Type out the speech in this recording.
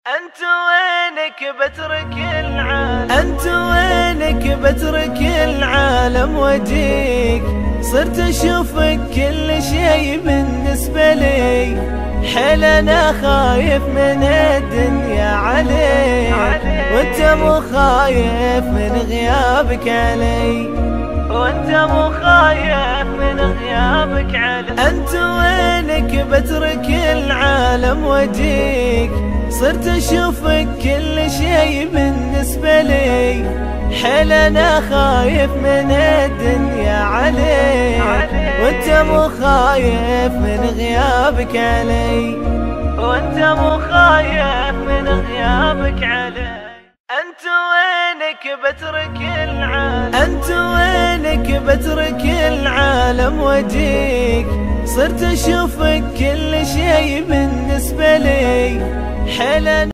انت وينك بترك العالم، انت وينك بترك العالم واجيك، صرت اشوفك كل شي بالنسبة لي، حيل انا خايف من الدنيا عليك، وانت مو خايف من غيابك علي، وانت مو خايف من غيابك علي. انت وينك بترك العالم واجيك، صرت اشوفك كل شي بالنسبة لي، حيل انا خايف من الدنيا عليك، وانت مو خايف من غيابك علي، وانت مو خايف من غيابك علي. انت وينك بترك العالم، انت وينك بترك العالم واجيك، صرت اشوفك كل شي بالنسبة لي، حيل